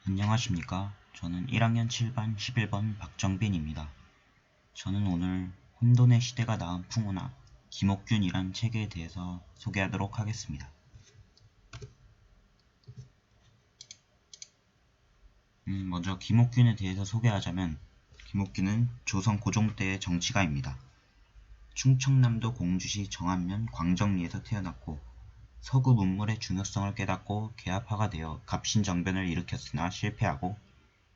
안녕하십니까. 저는 1학년 7반 11번 박정빈입니다. 저는 오늘 혼돈의 시대가 낳은 풍운화 김옥균이란 책에 대해서 소개하도록 하겠습니다. 먼저 김옥균에 대해서 소개하자면 김옥균은 조선 고종 때의 정치가입니다. 충청남도 공주시 정안면 광정리에서 태어났고 서구 문물의 중요성을 깨닫고 개화파가 되어 갑신정변을 일으켰으나 실패하고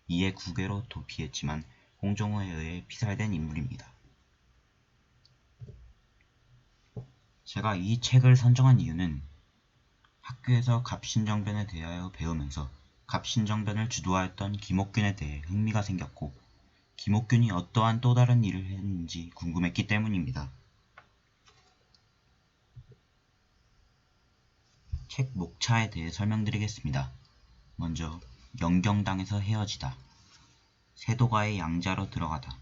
이에 국외로 도피했지만 홍종호에 의해 피살된 인물입니다. 제가 이 책을 선정한 이유는 학교에서 갑신정변에 대하여 배우면서 갑신정변을 주도하였던 김옥균에 대해 흥미가 생겼고 김옥균이 어떠한 또 다른 일을 했는지 궁금했기 때문입니다. 책 목차에 대해 설명드리겠습니다. 먼저 영경당에서 헤어지다, 세도가의 양자로 들어가다,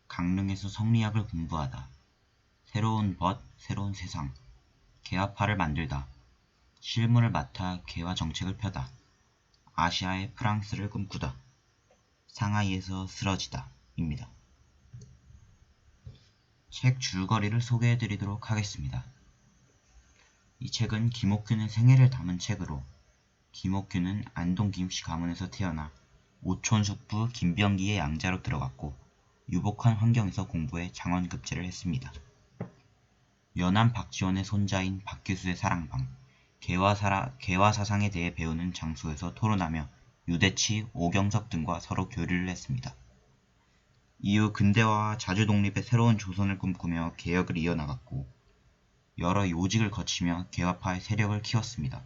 강릉에서 성리학을 공부하다, 새로운 벗, 새로운 세상, 개화파를 만들다, 실무를 맡아 개화 정책을 펴다, 아시아의 프랑스를 꿈꾸다, 상하이에서 쓰러지다 입니다. 책 줄거리를 소개해드리도록 하겠습니다. 이 책은 김옥균의 생애를 담은 책으로 김옥균은 안동 김씨 가문에서 태어나 오촌숙부 김병기의 양자로 들어갔고 유복한 환경에서 공부해 장원급제를 했습니다. 연안 박지원의 손자인 박규수의 사랑방, 개화사상에 대해 배우는 장소에서 토론하며 유대치, 오경석 등과 서로 교류를 했습니다. 이후 근대화와 자주독립의 새로운 조선을 꿈꾸며 개혁을 이어나갔고 여러 요직을 거치며 개화파의 세력을 키웠습니다.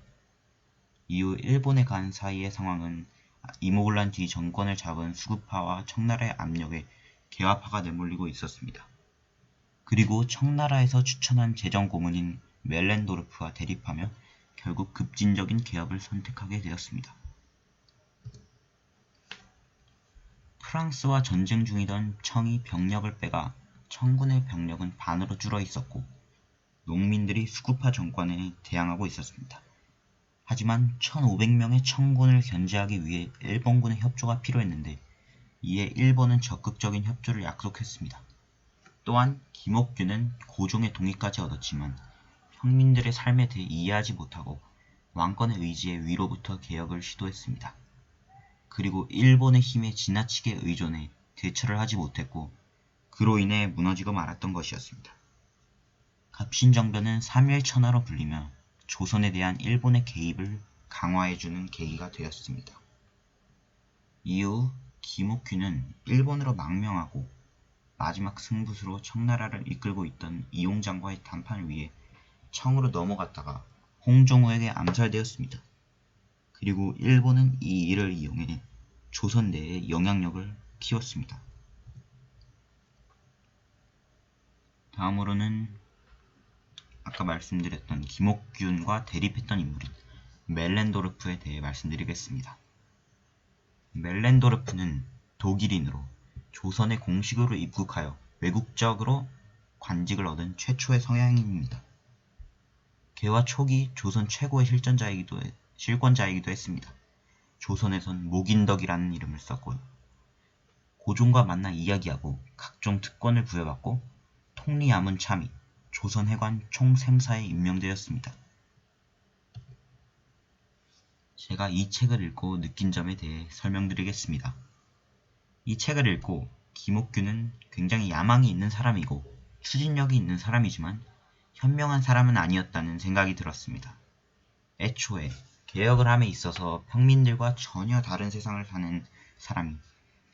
이후 일본에 간 사이의 상황은 이모군란 뒤 정권을 잡은 수구파와 청나라의 압력에 개화파가 내몰리고 있었습니다. 그리고 청나라에서 추천한 재정고문인 멜렌도르프와 대립하며 결국 급진적인 개혁을 선택하게 되었습니다. 프랑스와 전쟁 중이던 청이 병력을 빼가 청군의 병력은 반으로 줄어 있었고 농민들이 수구파 정권에 대항하고 있었습니다. 하지만 1500명의 청군을 견제하기 위해 일본군의 협조가 필요했는데 이에 일본은 적극적인 협조를 약속했습니다. 또한 김옥균은 고종의 동의까지 얻었지만 평민들의 삶에 대해 이해하지 못하고 왕권의 의지에 위로부터 개혁을 시도했습니다. 그리고 일본의 힘에 지나치게 의존해 대처를 하지 못했고 그로 인해 무너지고 말았던 것이었습니다. 갑신정변은 3.1천하로 불리며 조선에 대한 일본의 개입을 강화해주는 계기가 되었습니다. 이후 김옥균은 일본으로 망명하고 마지막 승부수로 청나라를 이끌고 있던 이용장과의談판을 위해 청으로 넘어갔다가 홍종호에게 암살되었습니다. 그리고 일본은 이 일을 이용해 조선 내에 영향력을 키웠습니다. 다음으로는 아까 말씀드렸던 김옥균과 대립했던 인물인 멜렌도르프에 대해 말씀드리겠습니다. 멜렌도르프는 독일인으로 조선에 공식으로 입국하여 외국적으로 관직을 얻은 최초의 서양인입니다. 개화 초기 조선 최고의 실권자이기도 했습니다. 조선에선 목인덕이라는 이름을 썼고요. 고종과 만나 이야기하고 각종 특권을 부여받고 통리야문 참의, 조선해관 총샘사에 임명되었습니다. 제가 이 책을 읽고 느낀 점에 대해 설명드리겠습니다. 이 책을 읽고 김옥균은 굉장히 야망이 있는 사람이고 추진력이 있는 사람이지만 현명한 사람은 아니었다는 생각이 들었습니다. 애초에 개혁을 함에 있어서 평민들과 전혀 다른 세상을 사는 사람이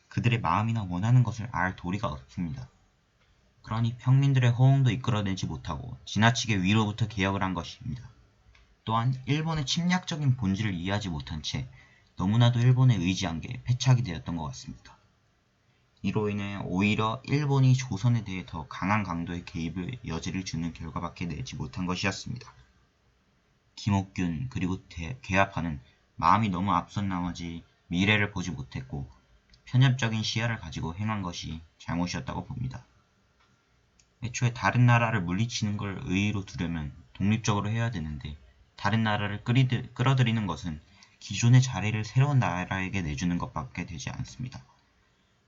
그들의 마음이나 원하는 것을 알 도리가 없습니다. 그러니 평민들의 호응도 이끌어내지 못하고 지나치게 위로부터 개혁을 한 것입니다. 또한 일본의 침략적인 본질을 이해하지 못한 채 너무나도 일본에 의지한 게 패착이 되었던 것 같습니다. 이로 인해 오히려 일본이 조선에 대해 더 강한 강도의 개입을 여지를 주는 결과밖에 내지 못한 것이었습니다. 김옥균 그리고 개화파는 마음이 너무 앞선 나머지 미래를 보지 못했고 편협적인 시야를 가지고 행한 것이 잘못이었다고 봅니다. 애초에 다른 나라를 물리치는 걸 의의로 두려면 독립적으로 해야 되는데 다른 나라를 끌어들이는 것은 기존의 자리를 새로운 나라에게 내주는 것밖에 되지 않습니다.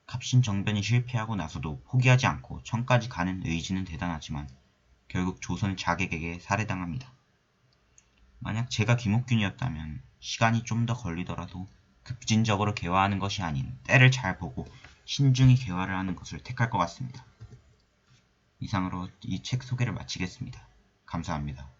갑신정변이 실패하고 나서도 포기하지 않고 청까지 가는 의지는 대단하지만 결국 조선 자객에게 살해당합니다. 만약 제가 김옥균이었다면 시간이 좀 더 걸리더라도 급진적으로 개화하는 것이 아닌 때를 잘 보고 신중히 개화를 하는 것을 택할 것 같습니다. 이상으로 이 책 소개를 마치겠습니다. 감사합니다.